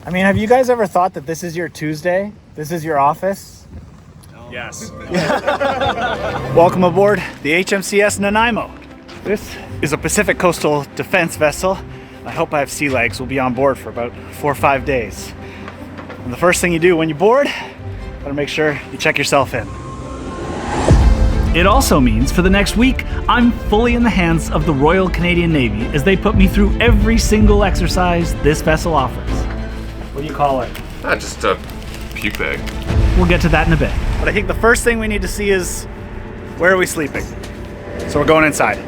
I mean, have you guys ever thought that this is your Tuesday? This is your office? Yes. Welcome aboard the HMCS Nanaimo. This is a Pacific Coastal Defense vessel. I hope I have sea legs. We'll be on board for about 4 or 5 days. And the first thing you do when you board, gotta make sure you check yourself in. It also means for the next week, I'm fully in the hands of the Royal Canadian Navy as they put me through every single exercise this vessel offers. What do you call it? Just a puke bag. We'll get to that in a bit. But I think the first thing we need to see is, where are we sleeping? So we're going inside.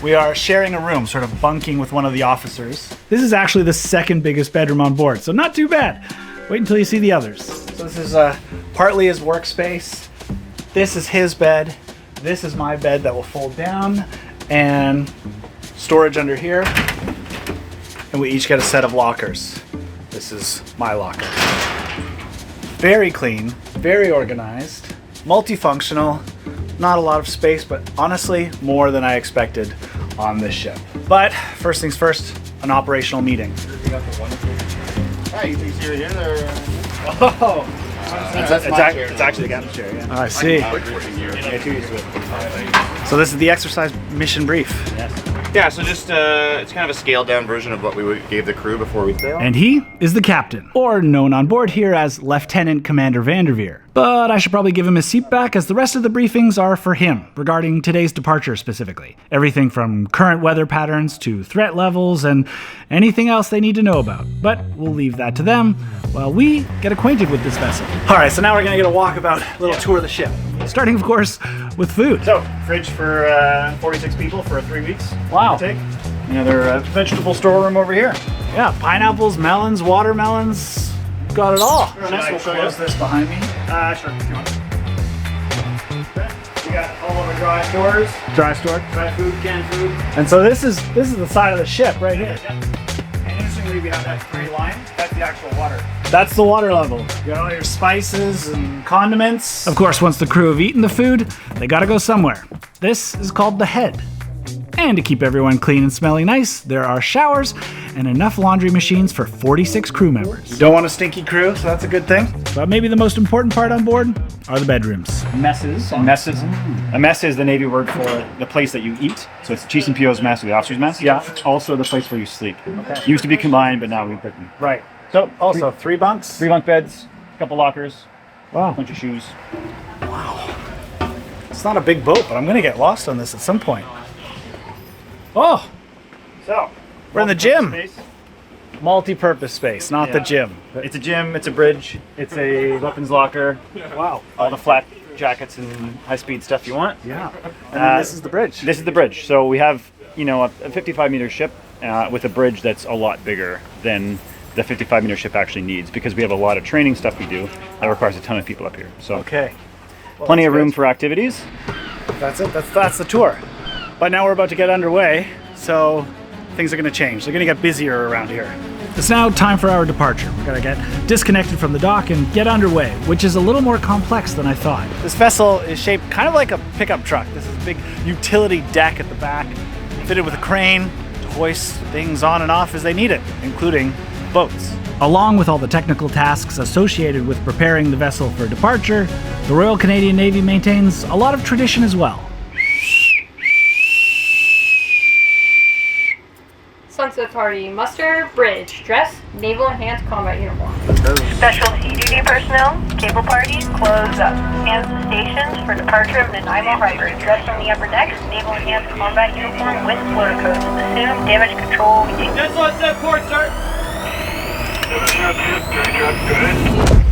We are sharing a room, sort of bunking with one of the officers. This is actually the second biggest bedroom on board, so not too bad. Wait until you see the others. So this is partly his workspace. This is his bed. This is my bed that will fold down, and storage under here. And we each get a set of lockers. This is my locker. Very clean, very organized, multifunctional, not a lot of space, but honestly, more than I expected on this ship. But first things first, an operational meeting. You think you're here or? Oh, It's actually the captain's chair, yeah. I see. Get too used to it. So this is the exercise mission brief. Yeah, so just, it's kind of a scaled down version of what we gave the crew before we sailed. And he is the captain, or known on board here as Lieutenant Commander Vanderveer. But I should probably give him his seat back, as the rest of the briefings are for him, regarding today's departure specifically. Everything from current weather patterns to threat levels and anything else they need to know about. But we'll leave that to them while we get acquainted with this vessel. Alright, so now we're gonna get a walkabout, little tour of the ship. Starting, of course, with food. So, fridge for 46 people for 3 weeks. Wow. Take another vegetable storeroom over here. Yeah, pineapples, melons, watermelons, got it all. Should I Close this behind me. Sure. If you want. Okay. We got all of our dry stores, Dry store. dry food, canned food. And so this is the side of the ship right here. And interestingly, we have that gray line. That's the actual water. That's the water level. You got all your spices and condiments. Of course, once the crew have eaten the food, they gotta go somewhere. This is called the head. And to keep everyone clean and smelling nice, there are showers and enough laundry machines for 46 crew members. Don't want a stinky crew, so that's a good thing. But maybe the most important part on board are the bedrooms. Messes. Messes. A mess is the Navy word for the place that you eat. So it's Chiefs and PO's mess or the officer's mess. Yeah. Also the place where you sleep. Used to be combined, but now we've put them. Right. So Also, 3 bunks. 3 bunk beds, a couple lockers, Wow. bunch of shoes. It's not a big boat, but I'm gonna get lost on this at some point. Oh, So we're in the gym. space. Multi-purpose space, not the Yeah. gym. It's a gym. It's a bridge. It's a weapons locker. Wow. All the flat jackets and high-speed stuff you want. Yeah. And then this is the bridge. This is the bridge. So we have, a 55-meter ship with a bridge that's a lot bigger than the 55-meter ship actually needs, because we have a lot of training stuff we do that requires a ton of people up here. So Okay. plenty of that's room good. for activities. That's it. That's the tour. But now we're about to get underway, so things are going to change. They're going to get busier around here. It's now time for our departure. We're going to get disconnected from the dock and get underway, which is a little more complex than I thought. This vessel is shaped kind of like a pickup truck. This is a big utility deck at the back, fitted with a crane to hoist things on and off as they need it, including boats. Along with all the technical tasks associated with preparing the vessel for departure, the Royal Canadian Navy maintains a lot of tradition as well. Sunset Party, muster, bridge, dress, naval enhanced combat uniform. Special sea duty personnel, cable parties, close up. Hands to stations for departure of Nanaimo Harbor. Dress on the upper decks, naval enhanced combat uniform with floater codes. Assume damage control. That's on set port, sir.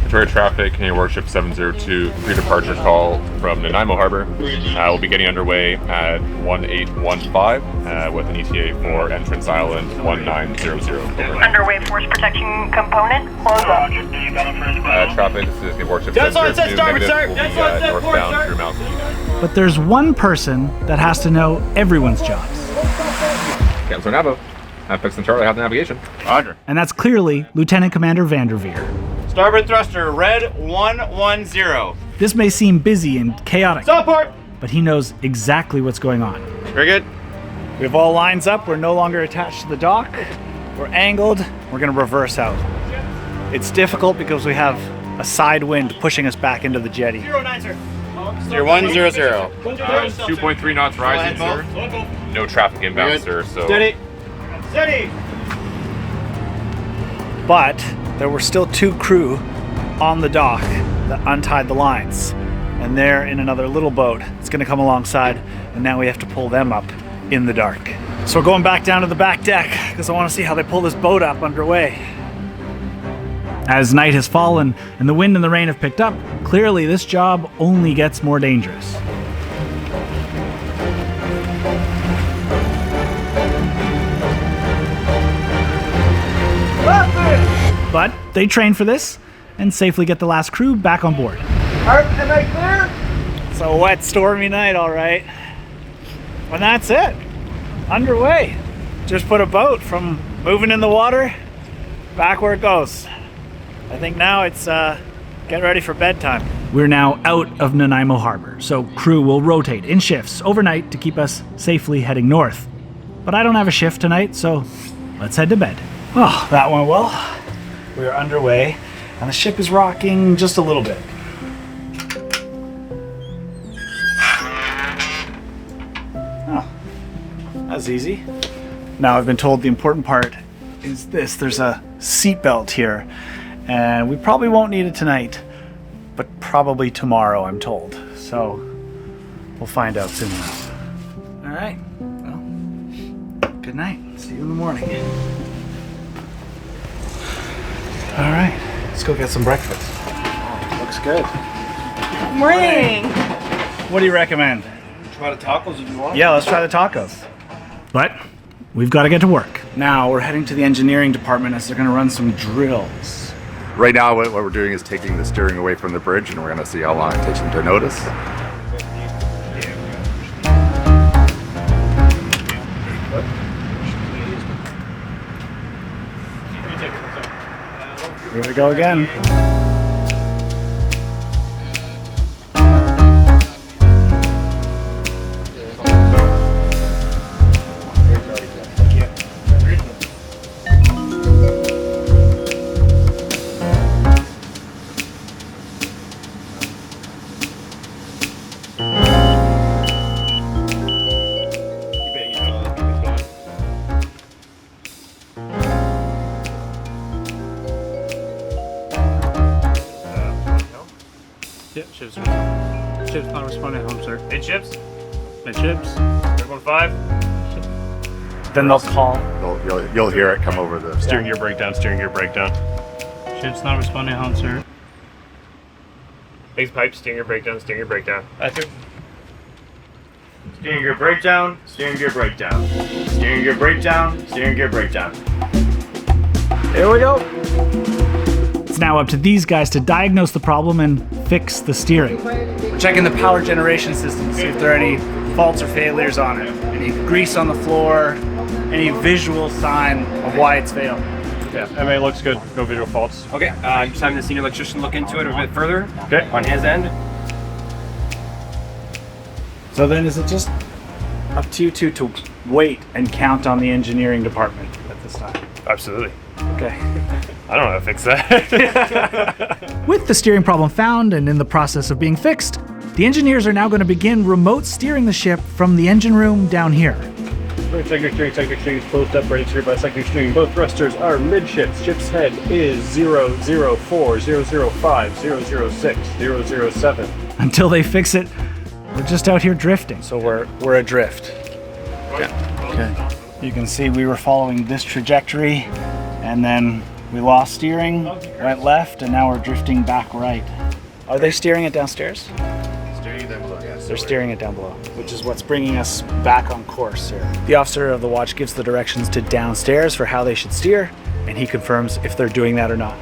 Victoria Traffic, Canadian Warship 702, pre-departure call from Nanaimo Harbor. We'll be getting underway at 1815 with an ETA for Entrance Island 1900. Over. Underway force protection component, close up. Traffic, this is Canadian Warship That's on set 702, starboard, negative. sir. We'll That's be on set port, northbound sir. through Mount Sinai. But there's one person that has to know everyone's jobs. Captain Navo, Apex and Charlie have the navigation. Roger. And that's clearly Lieutenant Commander Vanderveer. Starboard thruster, red 110. This may seem busy and chaotic, Stop port. but he knows exactly what's going on. Very good. We have all lines up. We're no longer attached to the dock. We're angled, we're gonna reverse out. It's difficult because we have a side wind pushing us back into the jetty. 09, sir. Steer 100. 2.3 knots rising, sir. No traffic inbound, sir. So Steady. Steady. But there were still 2 crew on the dock that untied the lines. And they're in another little boat. It's gonna come alongside, and now we have to pull them up in the dark. So we're going back down to the back deck because I want to see how they pull this boat up underway. As night has fallen and the wind and the rain have picked up, clearly this job only gets more dangerous. But they train for this and safely get the last crew back on board. Am I clear? It's a wet, stormy night, all right. And that's it. Underway. Just put a boat from moving in the water back where it goes. I think now it's get ready for bedtime. We're now out of Nanaimo Harbor, so crew will rotate in shifts overnight to keep us safely heading north. But I don't have a shift tonight, so let's head to bed. Oh, that went well. We are underway, and the ship is rocking just a little bit. That's easy. Now I've been told the important part is this. There's a seat belt here, and we probably won't need it tonight, but probably tomorrow, I'm told. So we'll find out soon enough. All right. Well, good night. See you in the morning. All right. Let's go get some breakfast. Oh, looks good. Morning. What do you recommend? Try the tacos if you want. Yeah, let's try the tacos. But we've got to get to work. Now we're heading to the engineering department as they're going to run some drills. Right now, what we're doing is taking the steering away from the bridge, and we're going to see how long it takes them to notice. Here we go again. Yep, ships not responding home, sir. Mid ships? Mid ships. 315. Then they'll call. You'll hear it come over the Steering gear breakdown, steering gear breakdown. Ships not responding home, sir. Big pipe, steering gear breakdown, steering gear breakdown. That's it. Steering gear breakdown, steering gear breakdown. Steering gear breakdown, steering gear breakdown. Here we go. It's now up to these guys to diagnose the problem and fix the steering. We're checking the power generation system to see if there are any faults or failures on it. Any grease on the floor, any visual sign of why it's failed. Yeah, MA looks good. No visual faults. Okay, just having the senior electrician look into it a bit further. Okay. On his end. So then is it just up to you two to wait and count on the engineering department at this time? Absolutely. Okay. I don't know how to fix that. With the steering problem found and in the process of being fixed, the engineers are now going to begin remote steering the ship from the engine room down here. Technical steering is closed up, ready to steer by secondary steering. Both thrusters are midships. Ship's head is 004, 005, 006, 007. Until they fix it, we're just out here drifting. So we're adrift. Okay. You can see we were following this trajectory, and then we lost steering, went left, and now we're drifting back right. Are they steering it downstairs? Steering it down below, yes. They're steering it down below, which is what's bringing us back on course here. The officer of the watch gives the directions to downstairs for how they should steer, and he confirms if they're doing that or not.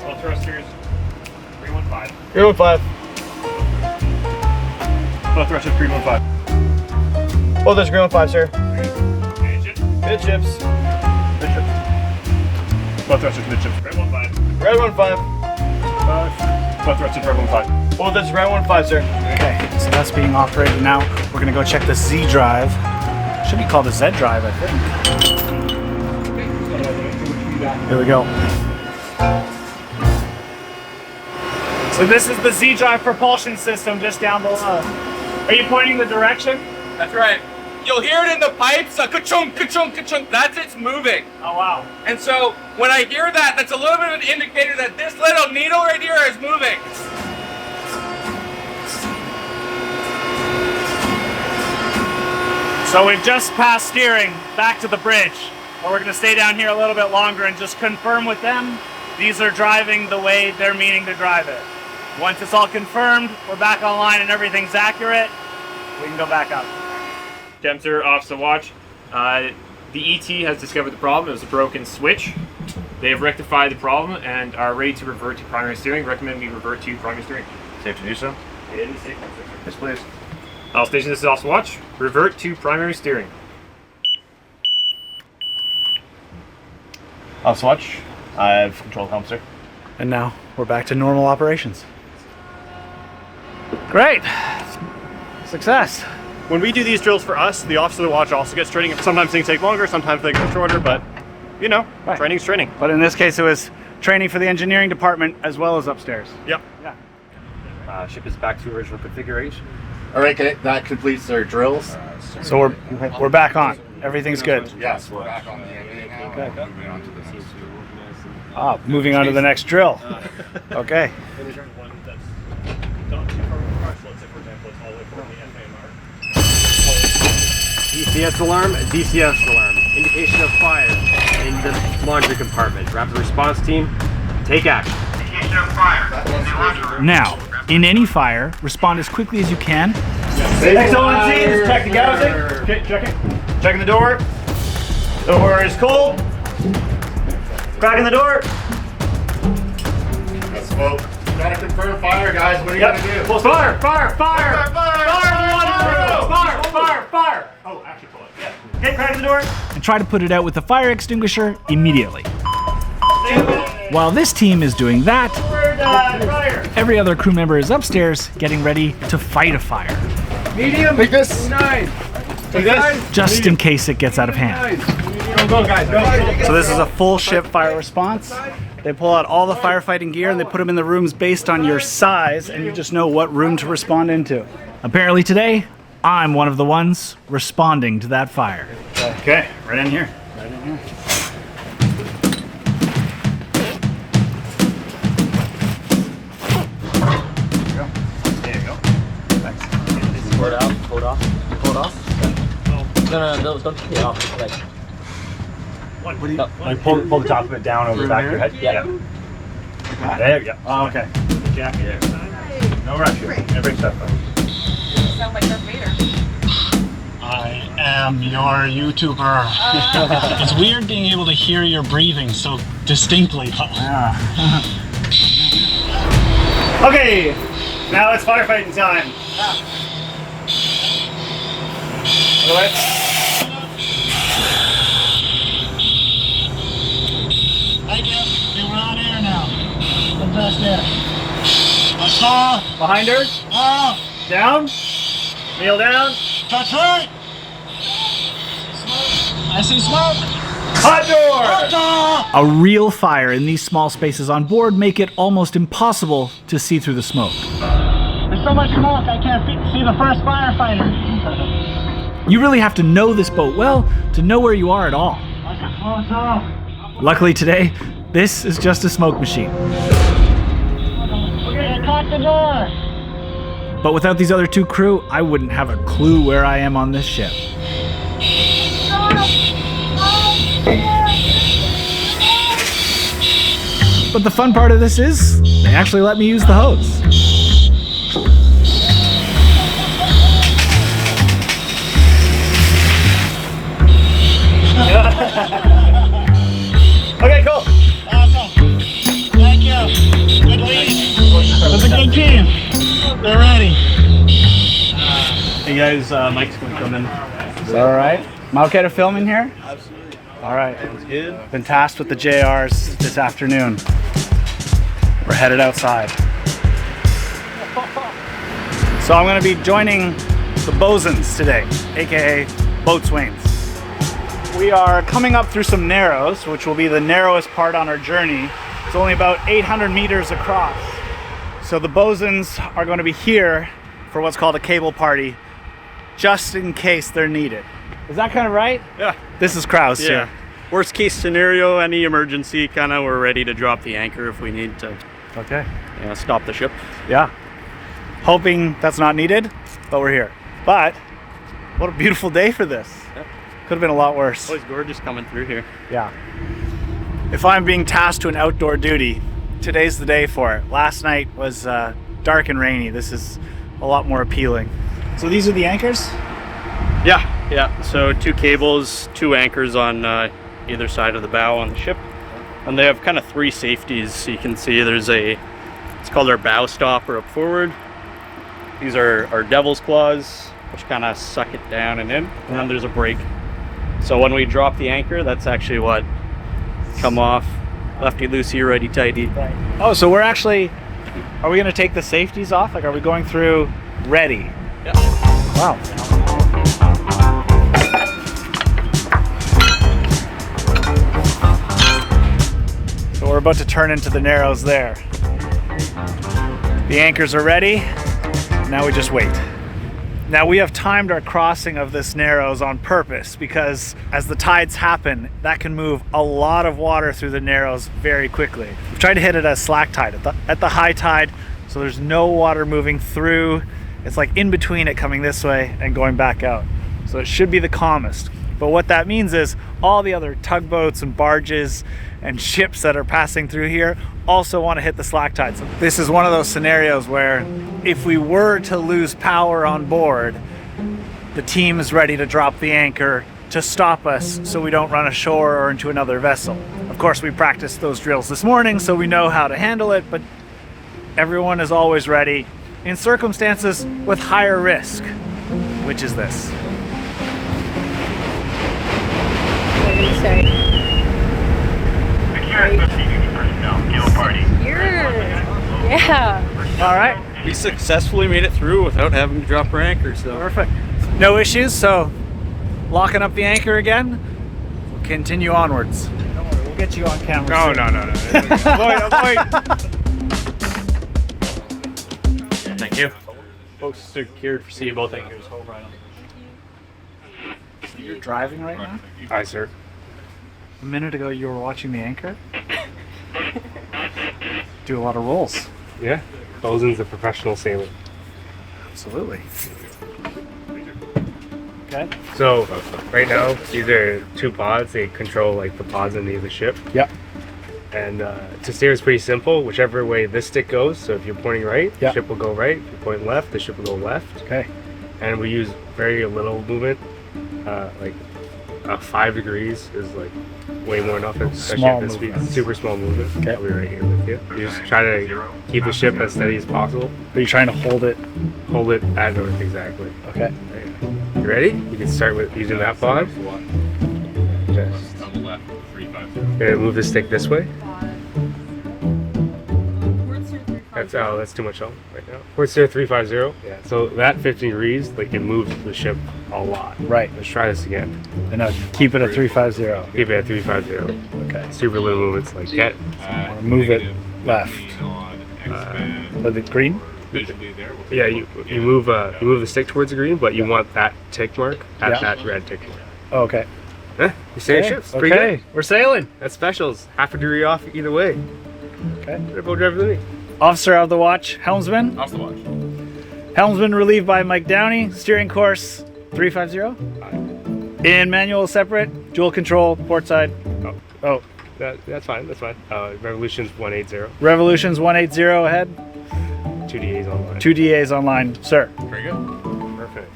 Both thrusters 315. 315. Both thrusters 315. Oh, there's 315, sir. Midships. Midships. Midships. Both thrusters midships. Red 15. Red 15. Both thrusters red 15. Oh, that's red 15, sir. Okay, so that's being operated now. We're gonna go check the Z drive. Should be called the Z drive, I think. Here we go. So this is the Z-Drive propulsion system just down below. Are you pointing the direction? That's right. You'll hear it in the pipes, a ka-chunk, ka-chunk, ka-chunk. That's it's moving. Oh wow. And so when I hear that, that's a little bit of an indicator that this little needle right here is moving. So we've just passed steering back to the bridge, but we're gonna stay down here a little bit longer and just confirm with them these are driving the way they're meaning to drive it. Once it's all confirmed, we're back online and everything's accurate, we can go back up. Dempster, Officer Watch. The ET has discovered the problem. It was a broken switch. They have rectified the problem and are ready to revert to primary steering. Recommend we revert to primary steering. Safe to do so? It is safe. Yes, please. All stations, this is Officer Watch. Revert to primary steering. Officer Watch. I have control helm, sir. And now we're back to normal operations. Great. Success. When we do these drills for us, the officer of the watch also gets training. Sometimes things take longer, sometimes they go shorter, but you know, Right. training's training. But in this case, it was training for the engineering department as well as upstairs. Yep. Yeah. Ship is back to original configuration. All right, okay, that completes our drills. So we're back on. Everything's good. Yes, we're back on the MA now. Moving on to the next. Ah, moving on to the next drill. Okay. DCS alarm, DCS alarm. Indication of fire in the laundry compartment. Rapid response team, take action. Indication of fire. Now, in any fire, respond as quickly as you can. XONC, check the gouging. Okay, checking. Checking the door. Door is cold. Cracking the door. That's smoke. Gotta confirm fire, guys. What are you gonna do? Well, fire! Fire! Fire! Fire! Oh, actually pull it. Yeah. Okay, cracking the door. And try to put it out with the fire extinguisher immediately. While this team is doing that, Fire! every other crew member is upstairs getting ready to fight a fire, Medium. Take this. Take this. just in case it gets out of hand. Go, guys, go. So this is a full ship fire response. They pull out all the firefighting gear and they put them in the rooms based on your size, and you just know what room to respond into. Apparently today, I'm one of the ones responding to that fire. Okay, right in here. There you go. Pull it out, pull it off. Pull it off? No, don't take it off. Like, Like pull the top of it down over the back of your head. Yeah. There you go. Oh, okay. Jacket. No rush here. Every step. You sound like Darth Vader. I am your YouTuber. It's weird being able to hear your breathing so distinctly. Okay, now it's firefighting time. We're on air now. The best air. Behind her. Down. Kneel down. Touch right. I see smoke. Hot door. A real fire in these small spaces on board make it almost impossible to see through the smoke. There's so much smoke I can't see the first firefighter. You really have to know this boat well to know where you are at all. Luckily today, this is just a smoke machine. Crack the door. But without these other two crew, I wouldn't have a clue where I am on this ship. But the fun part of this is, they actually let me use the hose. Okay, cool. Awesome. Thank you. Good lead. That's a good team. They're ready. Hey guys, Mike's gonna come in. Is that all right? Am I okay to film in here? Absolutely. All right. Sounds good. Been tasked with the JRs this afternoon. We're headed outside. So I'm going to be joining the bosuns today, aka boatswains. We are coming up through some narrows, which will be the narrowest part on our journey. It's only about 800 meters across. So the bosons are going to be here for what's called a cable party, just in case they're needed. Is that kind of right? Yeah. This is Kraus Yeah. here. Worst case scenario, any emergency, kind of we're ready to drop the anchor if we need to. Okay. Stop the ship. Yeah. Hoping that's not needed, but we're here. But what a beautiful day for this. Yeah. Could have been a lot worse. Always gorgeous coming through here. Yeah. If I'm being tasked to an outdoor duty, today's the day for it. Last night was dark and rainy. This is a lot more appealing. So these are the anchors? Yeah. So 2 cables, 2 anchors on either side of the bow on the ship. And they have kind of 3 safeties. So you can see there's it's called our bow stopper up forward. These are our devil's claws, which kind of suck it down and in. And then there's a brake. So when we drop the anchor, that's actually what come off. Lefty loosey, righty tighty. Right. Oh, so are we going to take the safeties off? Like, are we going through ready? Yeah. Wow. So we're about to turn into the narrows there. The anchors are ready. Now we just wait. Now we have timed our crossing of this narrows on purpose because as the tides happen, that can move a lot of water through the narrows very quickly. We've tried to hit it at slack tide, at the high tide, so there's no water moving through. It's like in between it coming this way and going back out. So it should be the calmest. But what that means is all the other tugboats and barges and ships that are passing through here also want to hit the slack tide. So this is one of those scenarios where if we were to lose power on board, the team is ready to drop the anchor to stop us so we don't run ashore or into another vessel. Of course, we practiced those drills this morning, so we know how to handle it, but everyone is always ready in circumstances with higher risk, which is this. What did you say? Yeah. All right. We successfully made it through without having to drop our anchor, so. Perfect. No issues, so locking up the anchor again, we'll continue onwards. Don't worry, we'll get you on camera soon. No. Avoid. Thank you. Folks secured for sea both anchors. Hold right on. You're driving right now? Aye, sir. A minute ago you were watching the anchor? Do a lot of rolls. Yeah. Bosun's a professional sailor. Absolutely. Okay. So, right now, these are 2 pods. They control like the pods underneath the ship. Yep. And to steer is pretty simple. Whichever way this stick goes, so if you're pointing right, the ship will go right. If you're pointing left, the ship will go left. Okay. And we use very little movement. Like 5 degrees is like way more than nothing. Small Especially at this speed. movement. Super small movement. Okay. I'll be right here with you. You just try to keep the ship as steady as possible. Are you trying to hold it? Hold it at north, exactly. Okay. You ready? You can start with using that pod. Just On the left, 350. okay, move the stick this way. That's too much help right now. We're steer 350. Yeah. So that 50 degrees, like it moves the ship a lot. Right. Let's try this again. And now keep it at 350. Keep it at 350. Okay. Super little movements like that. Move it left. With it green? Yeah, you move the stick towards the green, but you want that tick mark at that red tick mark. Oh, okay. You're staying ships. Pretty Okay. good. We're sailing. That's specials. Half a degree off either way. Okay. Better boat driver than me. Officer of the watch, Helmsman. Off the watch. Helmsman relieved by Mike Downey. Steering course 350. In manual separate. Dual control, port side. Oh. That's fine. That's fine. Revolution's 180. Revolution's 180 ahead. 2 DAs online. 2 DAs online, sir. Very good. Perfect.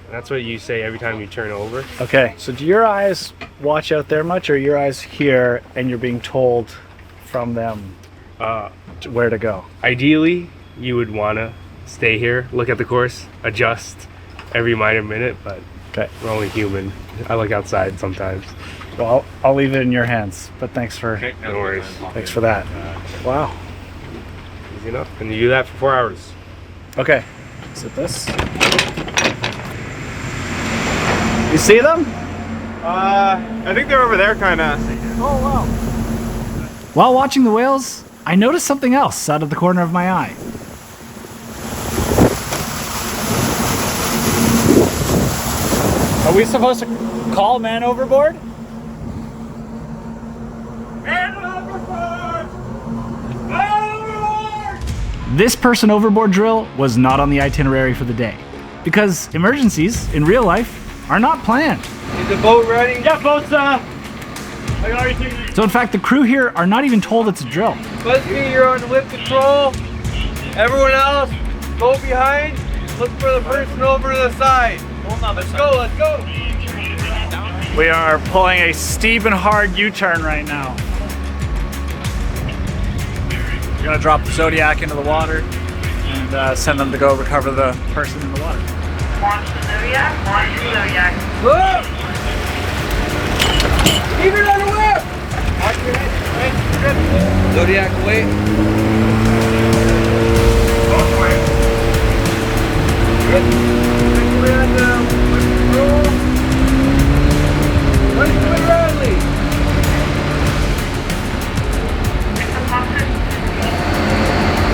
And that's what you say every time you turn over. Okay, so do your eyes watch out there much, or your eyes here and you're being told from them where to go? Ideally, you would want to stay here, look at the course, adjust every minor minute, but we're only human. I look outside sometimes. Well, I'll leave it in your hands, but thanks for No worries. Thanks for that. Wow. Easy enough. And you do that for 4 hours. Okay. Is it this? You see them? I think they're over there, kind of. Oh, wow. While watching the whales, I noticed something else out of the corner of my eye. Are we supposed to call man overboard? Man overboard! Man overboard! This person overboard drill was not on the itinerary for the day, because emergencies in real life are not planned. Is the boat ready? Yeah, boat's I already taken. So in fact, the crew here are not even told it's a drill. Busby, you're on whip control. Everyone else, go behind. Look for the person over to the side. Let's go, let's go. We are pulling a steep and hard U-turn right now. We're gonna drop the Zodiac into the water and send them to go recover the person in the water. Launch the Zodiac, launch the Zodiac. Look! Keep it on the whip! Zodiac, wait.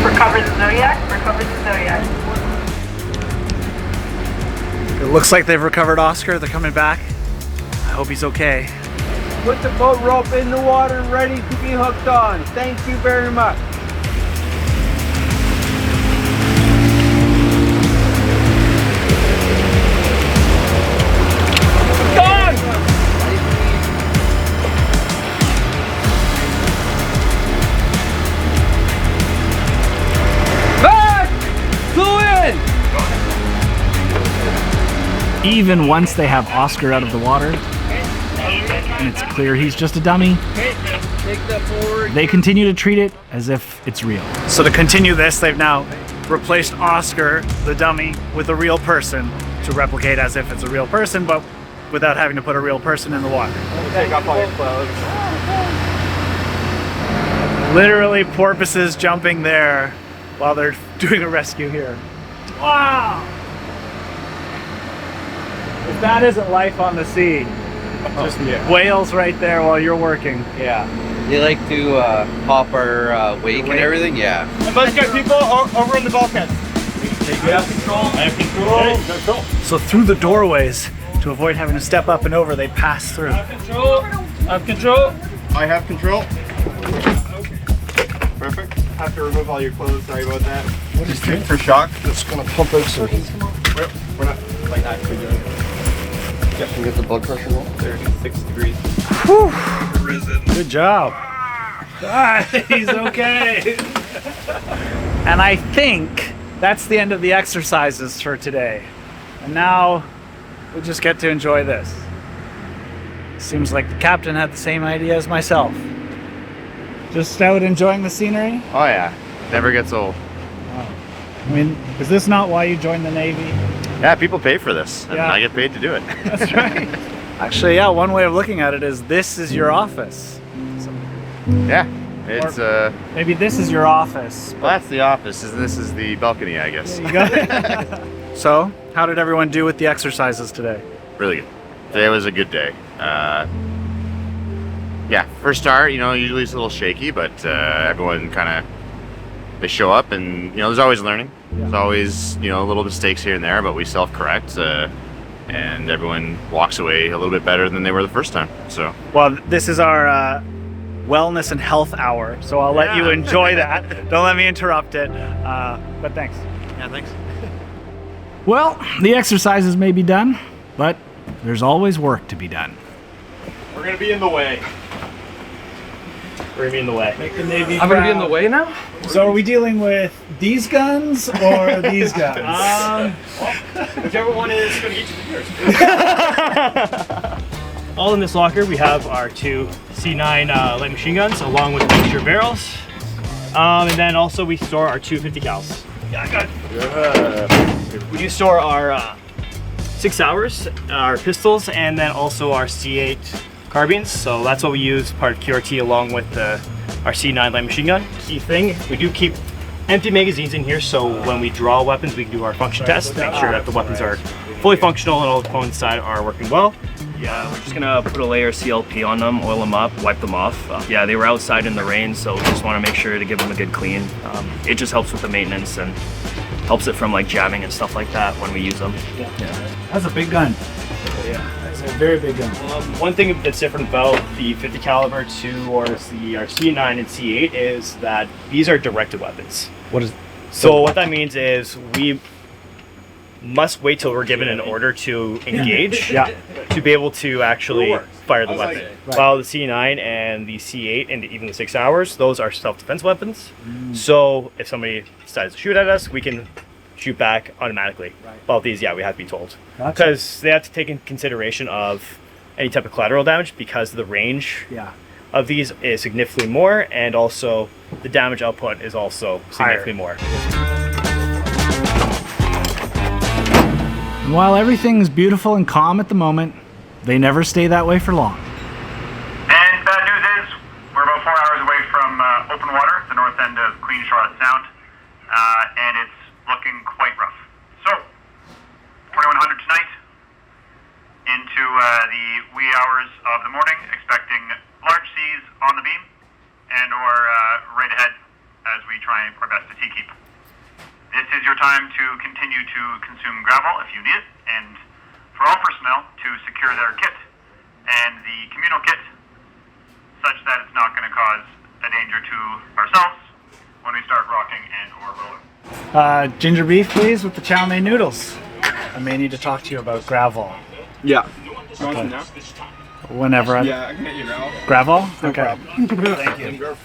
Recover the Zodiac, recover the Zodiac. It looks like they've recovered Oscar. They're coming back. I hope he's okay. Put the boat rope in the water ready to be hooked on. Thank you very much. Even once they have Oscar out of the water, and it's clear he's just a dummy, they continue to treat it as if it's real. So to continue this, they've now replaced Oscar, the dummy, with a real person to replicate as if it's a real person, but without having to put a real person in the water. Take off all your clothes. Literally porpoises jumping there while they're doing a rescue here. Wow! If that isn't life on the sea, just whales right there while you're working. Yeah. They like to pop our wake and everything, yeah. Let's get people over in the bulkhead. You have control. I have control. Hey, control. So through the doorways, to avoid having to step up and over, they pass through. I have control. I have control. I have control. Okay. Perfect. Have to remove all your clothes. Sorry about that. What is it for shock? It's gonna pump out some heat. We're not like actually doing it. Yep, can get the blood pressure low. 36 degrees. Whew. Good job. He's okay. And I think that's the end of the exercises for today. And now we just get to enjoy this. Seems like the captain had the same idea as myself. Just out enjoying the scenery? Oh yeah, never gets old. I mean, is this not why you joined the Navy? Yeah, people pay for this, and Yeah. I get paid to do it. That's right. Actually, yeah, one way of looking at it is this is your office. Yeah, it's Maybe this is your office. well, that's the office, and this is the balcony, I guess. You got it. So, how did everyone do with the exercises today? Really good. Today was a good day. Yeah, first start, usually it's a little shaky, but everyone kind of they show up, and there's always learning. There's always little mistakes here and there, but we self-correct, and everyone walks away a little bit better than they were the first time. So Well, this is our wellness and health hour, so I'll let you enjoy that. Don't let me interrupt it. But thanks. yeah, thanks. Well, the exercises may be done, but there's always work to be done. We're gonna be in the way. We're gonna be in the way. Make the Navy I'm gonna be in the way now? So are we dealing with these guns or these guns? Whichever one is gonna get you the yours. All in this locker, we have our two C9 light machine guns along with mixture barrels. And then also we store our two 50 cals. Yeah, I got it. We do store our 6 hours, our pistols, and then also our C8 carbines. So that's what we use part of QRT along with our C9 light machine gun. Key thing, we do keep empty magazines in here, so when we draw weapons, we can do our function test, make sure that the weapons are fully functional and all the components inside are working well. Yeah, we're just gonna put a layer of CLP on them, oil them up, wipe them off. Yeah, they were outside in the rain, so we just want to make sure to give them a good clean. It just helps with the maintenance and helps it from like jamming and stuff like that when we use them. Yeah. That's a big gun. Yeah. That's a very big gun. One thing that's different about the 50 caliber towards our C9 and C8 is that these are directed weapons. What is? So what that means is we must wait till we're given an order to engage to be able to actually fire the weapon. While the C9 and the C8 and even the 6 hours, those are self-defense weapons. So if somebody decides to shoot at us, we can shoot back automatically. While these, we have to be told. Because they have to take in consideration of any type of collateral damage because the range of these is significantly more, and also the damage output is also significantly more. And while everything's beautiful and calm at the moment, they never stay that way for long. And bad news is, we're about 4 hours away from open water, the north end of Queen Charlotte Sound, and it's looking quite rough. So, 2100 tonight, into the wee hours of the morning, expecting large seas on the beam, and or right ahead as we try our best to T-keep. This is your time to continue to consume gravel if you need it, and for all personnel to secure their kit and the communal kit such that it's not going to cause a danger to ourselves when we start rocking and or rolling. Ginger beef, please, with the chow mein noodles. I may need to talk to you about gravel. Yeah. Okay. Whenever. Yeah, I can get you now. Gravel? No Okay. Thank you.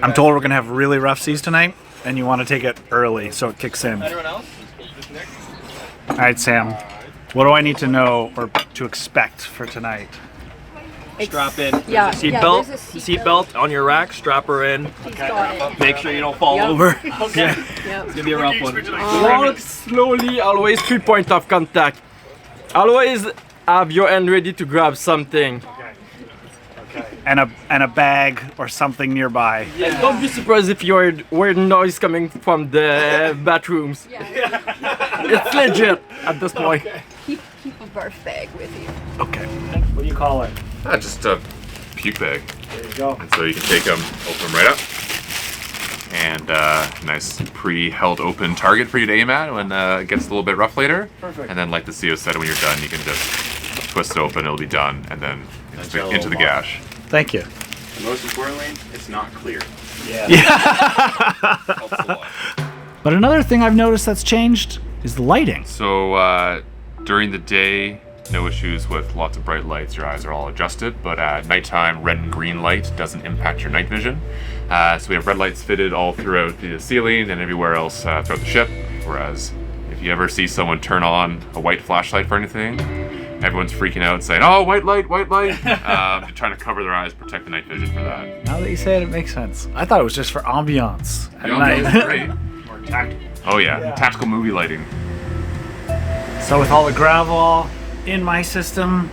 I'm told we're going to have really rough seas tonight, and you want to take it early so it kicks in. Anyone else? All right, Sam. What do I need to know or to expect for tonight? Strap in. Yeah, Seat yeah, belt. there's a seat Seat belt on your rack. Strap her in. got it. Make sure you don't fall Yep. over. Okay. Yeah. Yep. It's gonna be a rough one. Walk slowly. Always 3 points of contact. Always have your hand ready to grab something. And a bag or something nearby. And don't be surprised if you hear noise coming from the bathrooms. It's legit at this point. Keep a barf bag with you. Okay. What do you call it? Just a puke bag. There you go. And so you can take them, open them right up, and nice pre-held open target for you to aim at when it gets a little bit rough later. Perfect. And then, like the CO said, when you're done, you can just twist it open. It'll be done, and then into the gash. Thank you. And most importantly, it's not clear. But another thing I've noticed that's changed is the lighting. So during the day, no issues with lots of bright lights. Your eyes are all adjusted, but at nighttime, red and green light doesn't impact your night vision. So we have red lights fitted all throughout the ceiling and everywhere else throughout the ship. Whereas if you ever see someone turn on a white flashlight for anything, everyone's freaking out saying, "Oh, white light, white light!" They're trying to cover their eyes, protect the night vision for that. Now that you say it, it makes sense. I thought it was just for ambiance at The night. ambiance is great. Oh yeah, tactical movie lighting. So with all the gravel in my system,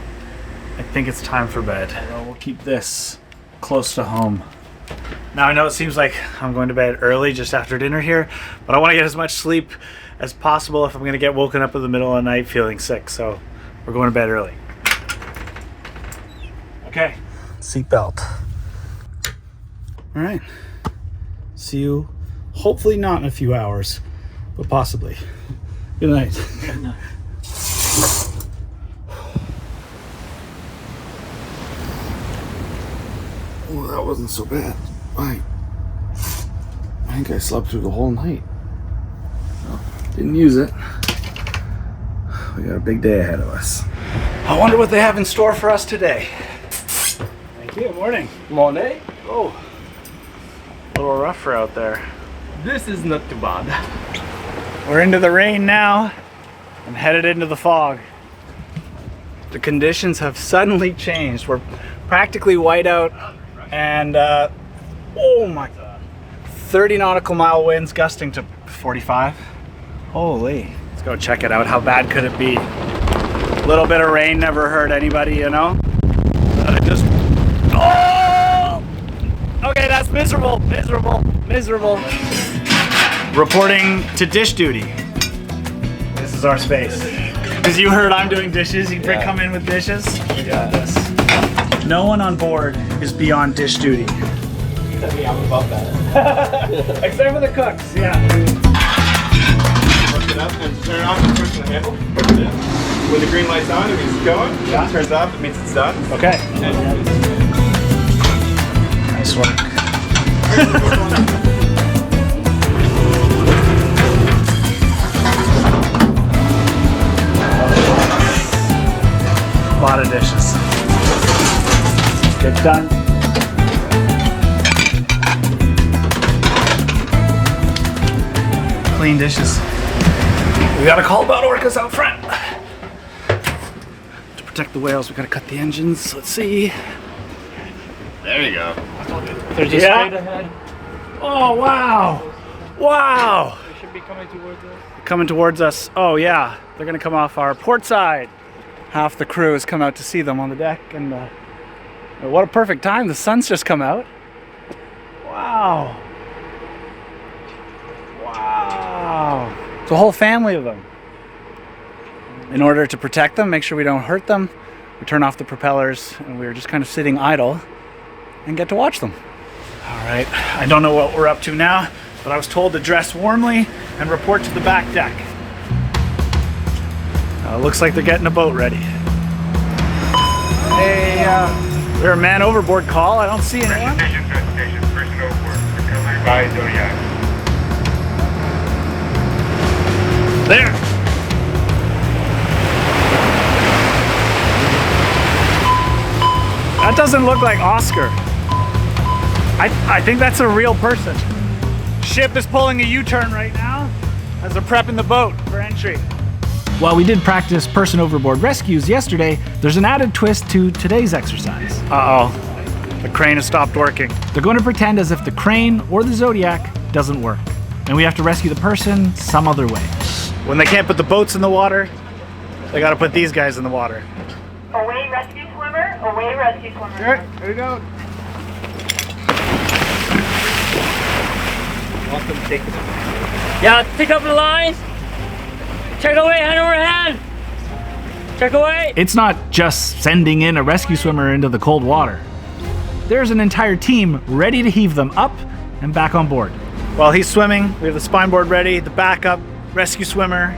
I think it's time for bed. Well, we'll keep this close to home. Now I know it seems like I'm going to bed early just after dinner here, but I want to get as much sleep as possible if I'm going to get woken up in the middle of the night feeling sick. So we're going to bed early. Okay. Seatbelt. All right. See you hopefully not in a few hours, but possibly. Good night. Good night. Well, that wasn't so bad. I think I slept through the whole night. Well, didn't use it. We got a big day ahead of us. I wonder what they have in store for us today. Thank you. Morning. Morning. Oh, a little rougher out there. This is not too bad. We're into the rain now. I'm headed into the fog. The conditions have suddenly changed. We're practically white out, and oh my god, 30 nautical mile winds gusting to 45. Holy. Let's go check it out. How bad could it be? A little bit of rain never hurt anybody, you know? Oh! Okay, that's miserable, miserable, miserable. Reporting to dish duty. This is our space. Because you heard I'm doing dishes, you come in with dishes. We got this. No one on board is beyond dish duty. I'm above that. Except for the cooks, yeah. Lift it up and turn it off and push the handle. Push it in. When the green light's on, it means it's going. When it turns off, it means it's done. Okay. Nice work. A lot of dishes. Get done. Clean dishes. We gotta call about orcas out front. To protect the whales, we gotta cut the engines. Let's see. There you go. They're just straight ahead. Oh, wow. Wow. They should be coming towards us. Coming towards us. Oh, yeah. They're gonna come off our port side. Half the crew has come out to see them on the deck, and what a perfect time. The sun's just come out. Wow. Wow. It's a whole family of them. In order to protect them, make sure we don't hurt them, we turn off the propellers, and we're just kind of sitting idle and get to watch them. All right, I don't know what we're up to now, but I was told to dress warmly and report to the back deck. Looks like they're getting a boat ready. Hey, we're a man overboard call. I don't see anyone. Station, person overboard. By Zodiac. There. That doesn't look like Oscar. I think that's a real person. Ship is pulling a U-turn right now as they're prepping the boat for entry. While we did practice person overboard rescues yesterday, there's an added twist to today's exercise. Uh-oh. The crane has stopped working. They're going to pretend as if the crane or the Zodiac doesn't work, and we have to rescue the person some other way. When they can't put the boats in the water, they gotta put these guys in the water. Away rescue swimmer, away rescue swimmer. Here we go. Welcome, take it. Yeah, pick up the lines. Check away, hand over hand. Check away. It's not just sending in a rescue swimmer into the cold water. There's an entire team ready to heave them up and back on board. While he's swimming, we have the spine board ready, the backup, rescue swimmer.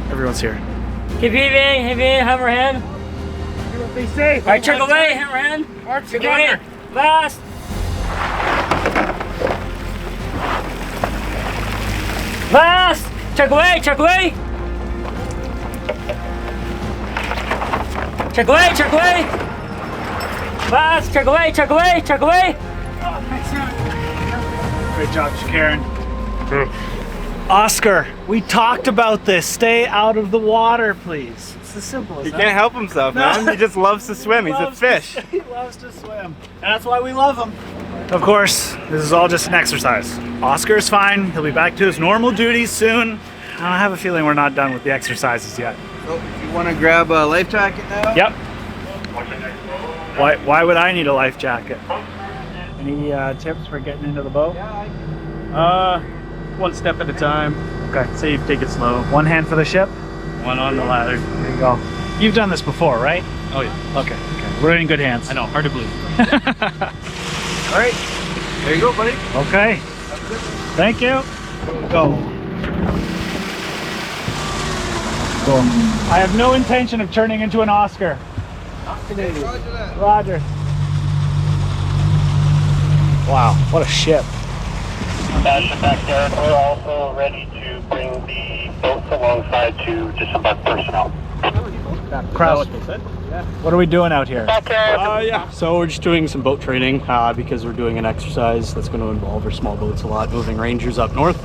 Everyone's here. Keep heaving, hand over hand. Be safe. All right, check away, hand over hand. March Check away. Last. Last. Check away, check away. Check away, check away. Last, check away, check away, check away. Great job, Karen. Oscar, we talked about this. Stay out of the water, please. It's as simple as He that. can't help himself, man. He just loves to swim. He's a fish. He loves to swim. And that's why we love him. Of course, this is all just an exercise. Oscar's fine. He'll be back to his normal duties soon. I have a feeling we're not done with the exercises yet. So, you want to grab a life jacket now? Yep. Why would I need a life jacket? Any tips for getting into the boat? One step at a time. Okay. Safe, take it slow. One hand for the ship? One on the ladder. There you go. You've done this before, right? Oh yeah. Okay. We're in good hands. I know, hard to believe. All right. There you go, buddy. Okay. Thank you. Go. Cool. I have no intention of turning into an Oscar. Roger. Wow, what a ship. Back there. We're also ready to bring the boats alongside to disembark personnel. Kraus, what are we doing out here? Yeah, so we're just doing some boat training because we're doing an exercise that's going to involve our small boats a lot, moving rangers up north.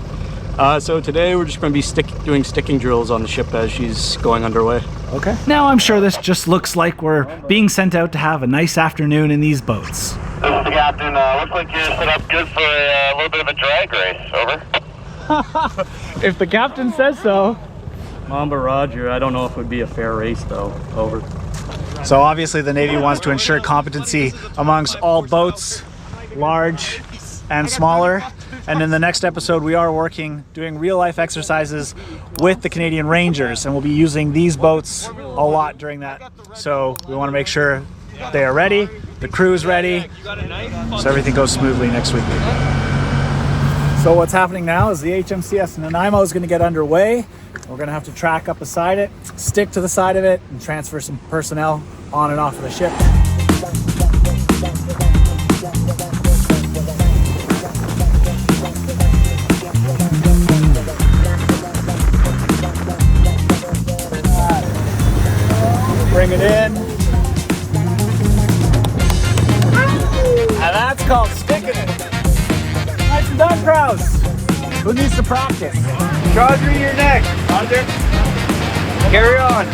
So today we're just going to be doing sticking drills on the ship as she's going underway. Okay. Now I'm sure this just looks like we're being sent out to have a nice afternoon in these boats. This is the captain. Looks like you're set up good for a little bit of a drag race. Over. If the captain says so. Mamba Roger, I don't know if it would be a fair race though. Over. So obviously the Navy wants to ensure competency amongst all boats, large and smaller. And in the next episode, we are doing real life exercises with the Canadian Rangers, and we'll be using these boats a lot during that. So we want to make sure they are ready, the crew is ready, so everything goes smoothly next week. So what's happening now is the HMCS Nanaimo is going to get underway. We're going to have to track up beside it, stick to the side of it, and transfer some personnel on and off of the ship. Bring it in. And that's called sticking it. Nice done, Kraus. Who needs to practice? Roger, your neck. Roger. Carry on.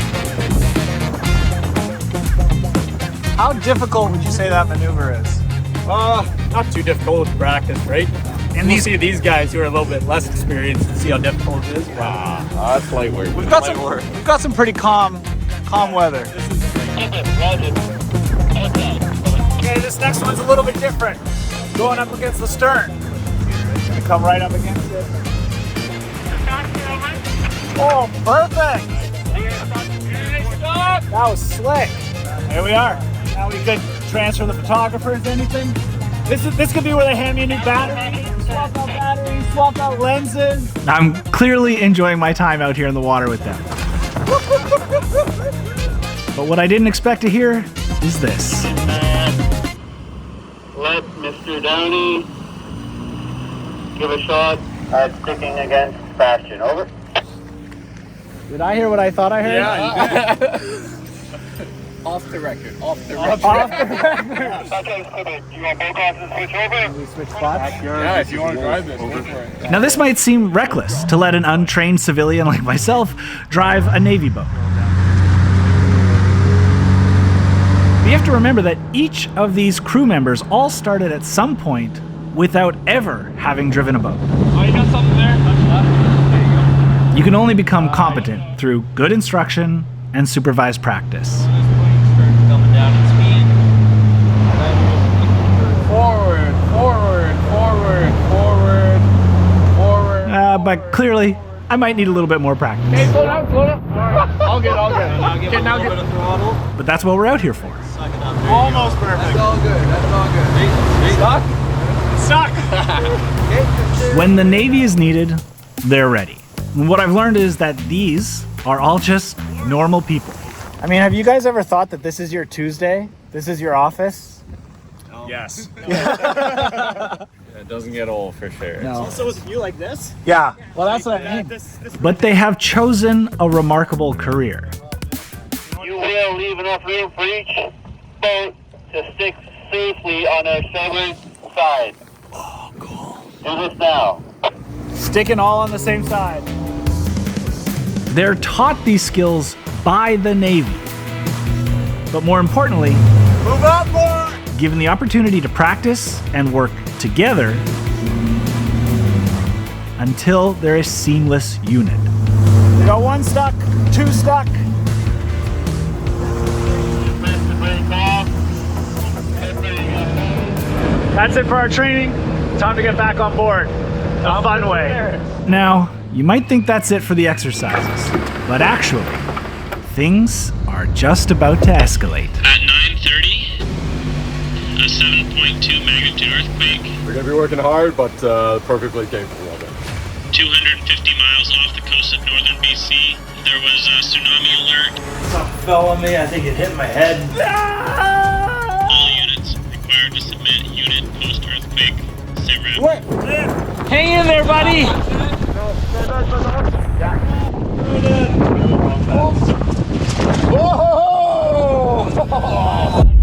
How difficult would you say that maneuver is? Not too difficult with practice, right? And we'll see these guys who are a little bit less experienced and see how difficult it is. That's light work. We've got some pretty calm weather. Okay, this next one's a little bit different. Going up against the stern. Gonna come right up against it. Oh, perfect! That was slick. There we are. Now we could transfer the photographers, anything. This could be where they hand me a new battery, swap out batteries, swap out lenses. I'm clearly enjoying my time out here in the water with them. But what I didn't expect to hear is this. Let Mr. Downey give a shot at sticking against Bastion. Over. Did I hear what I thought I heard? Yeah, you did. Off the record. Okay, do you want both classes to switch over? We switch spots? Yeah, if you want to drive this, go for it. Now this might seem reckless to let an untrained civilian like myself drive a Navy boat. But you have to remember that each of these crew members all started at some point without ever having driven a boat. Oh, you got something there? You can only become competent through good instruction and supervised practice. Coming down in speed. Forward, forward, forward, forward, forward. But clearly, I might need a little bit more practice. Hey, slow down, slow down. All good, all good. Get now, get the throttle. But that's what we're out here for. Almost perfect. That's all good. That's all good. Stuck. When the Navy is needed, they're ready. And what I've learned is that these are all just normal people. I mean, have you guys ever thought that this is your Tuesday? This is your office? Yes. It doesn't get old for sure. No. So is you like this? Yeah. Well, that's what I mean. But they have chosen a remarkable career. You will leave enough room for each boat to stick safely on their starboard side. Oh, cool. Do this now. Sticking all on the same side. They're taught these skills by the Navy. But more importantly, Move up more. given the opportunity to practice and work together until they're a seamless unit. We got one stuck, two stuck. That's it for our training. Time to get back on board. A fun way. Now, you might think that's it for the exercises, but actually, things are just about to escalate. At 9:30, a 7.2 magnitude earthquake. We're gonna be working hard, but perfectly capable of it. 250 miles off the coast of northern BC. There was a tsunami alert. Something fell on me. I think it hit my head. All units required to submit unit post-earthquake SITREP. What? Hang in there, buddy.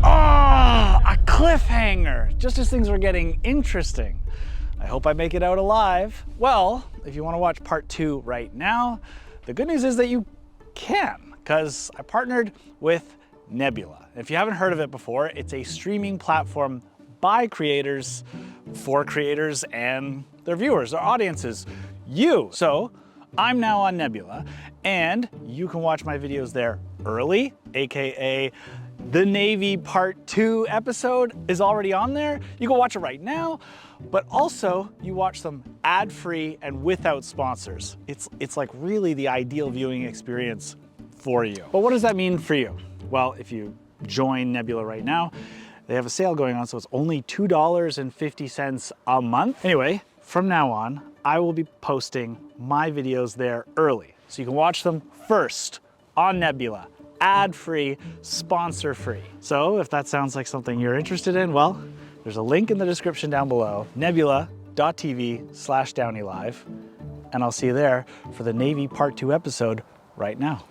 Ah, a cliffhanger! Just as things were getting interesting. I hope I make it out alive. Well, if you want to watch part 2 right now, the good news is that you can, because I partnered with Nebula. If you haven't heard of it before, it's a streaming platform by creators, for creators, and their viewers, their audiences, you. So I'm now on Nebula, and you can watch my videos there early, AKA The Navy Part 2 episode is already on there. You can watch it right now, but also you watch them ad-free and without sponsors. It's like really the ideal viewing experience for you. But what does that mean for you? Well, if you join Nebula right now, they have a sale going on, so it's only $2.50 a month. Anyway, from now on, I will be posting my videos there early, so you can watch them first on Nebula, ad-free, sponsor-free. So if that sounds like something you're interested in, well, there's a link in the description down below, nebula.tv/DownieLive, and I'll see you there for the Navy Part 2 episode right now.